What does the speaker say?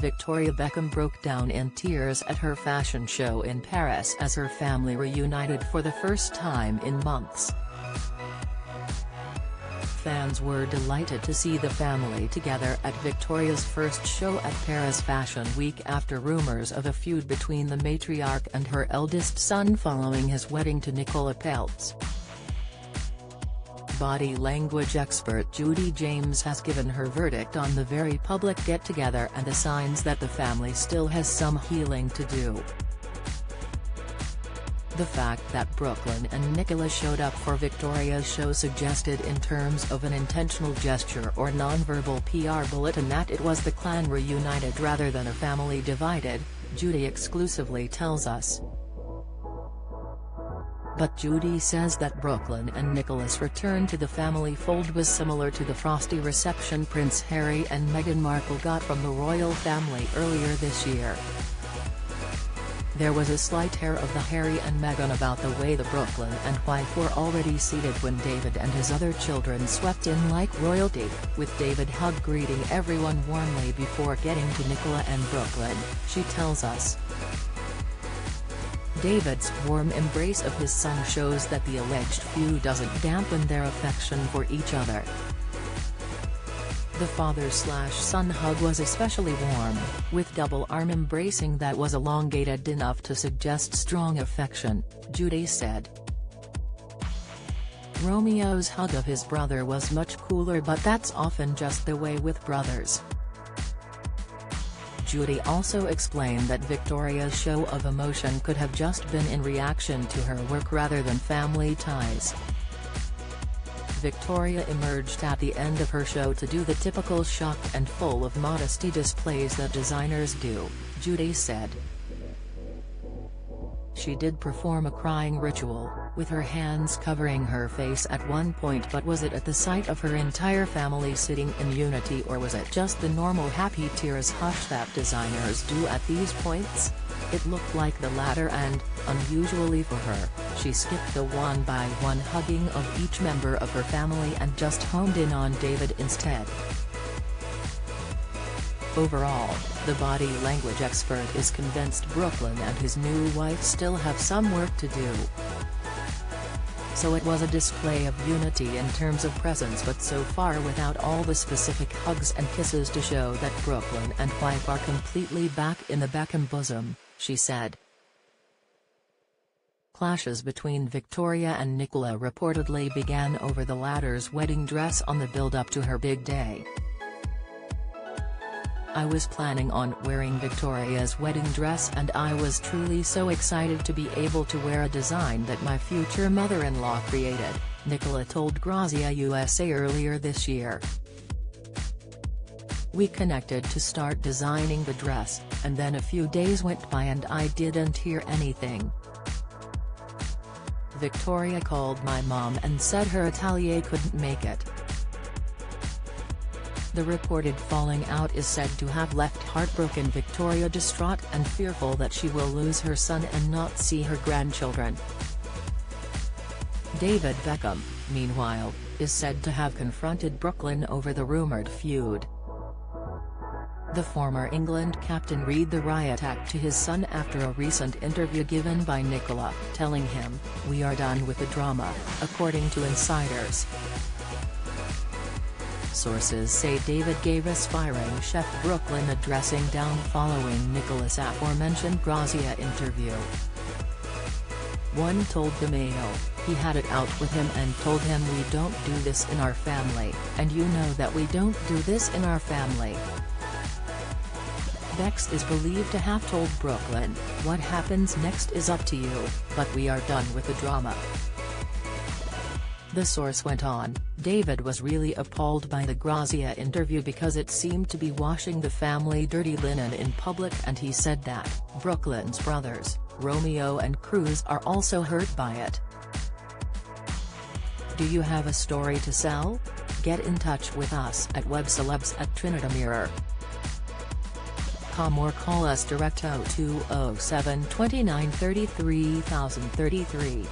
Victoria Beckham broke down in tears at her fashion show in Paris as her family reunited for the first time in months. Fans were delighted to see the family together at Victoria's first show at Paris Fashion Week after rumors of a feud between the matriarch and her eldest son following his wedding to Nicola Peltz. Body language expert Judy James has given her verdict on the very public get-together and the signs that the family still has some healing to do. The fact that Brooklyn and Nicola showed up for Victoria's show suggested in terms of an intentional gesture or non-verbal PR bulletin that it was the clan reunited rather than a family divided, Judy exclusively tells us. But Judy says that Brooklyn and Nicola's return to the family fold was similar to the frosty reception Prince Harry and Meghan Markle got from the royal family earlier this year. There was a slight air of the Harry and Meghan about the way the Brooklyn and wife were already seated when David and his other children swept in like royalty, with David greeting everyone warmly before getting to Nicola and Brooklyn, she tells us. David's warm embrace of his son shows that the alleged feud doesn't dampen their affection for each other. The father-slash-son hug was especially warm, with double arm embracing that was elongated enough to suggest strong affection, Judy said. Romeo's hug of his brother was much cooler, but that's often just the way with brothers. Judy also explained that Victoria's show of emotion could have just been in reaction to her work rather than family ties. Victoria emerged at the end of her show to do the typical shocked and full of modesty displays that designers do, Judy said. She did perform a crying ritual, with her hands covering her face at one point, but was it at the sight of her entire family sitting in unity, or was it just the normal happy tears hush that designers do at these points? It looked like the latter and, unusually for her, she skipped the one-by-one hugging of each member of her family and just homed in on David instead. Overall, the body language expert is convinced Brooklyn and his new wife still have some work to do. So it was a display of unity in terms of presence, but so far without all the specific hugs and kisses to show that Brooklyn and wife are completely back in the Beckham bosom, she said. Clashes between Victoria and Nicola reportedly began over the latter's wedding dress on the build-up to her big day. I was planning on wearing Victoria's wedding dress, and I was truly so excited to be able to wear a design that my future mother-in-law created, Nicola told Grazia USA earlier this year. We connected to start designing the dress, and then a few days went by and I didn't hear anything. Victoria called my mom and said her atelier couldn't make it. The reported falling out is said to have left heartbroken Victoria distraught and fearful that she will lose her son and not see her grandchildren. David Beckham, meanwhile, is said to have confronted Brooklyn over the rumored feud. The former England captain read the riot act to his son after a recent interview given by Nicola, telling him, "We are done with the drama," according to insiders. Sources say David gave aspiring chef Brooklyn a dressing down following Nicola's aforementioned Grazia interview. One told the Mail, "He had it out with him and told him, we don't do this in our family, and you know that we don't do this in our family." Bex is believed to have told Brooklyn, "What happens next is up to you, but we are done with the drama." The source went on, David was really appalled by the Grazia interview because it seemed to be washing the family dirty linen in public, and he said that Brooklyn's brothers, Romeo and Cruz, are also hurt by it. Do you have a story to sell? Get in touch with us at webcelebs@trinitymirror.com or call us direct 0207 29 33 033.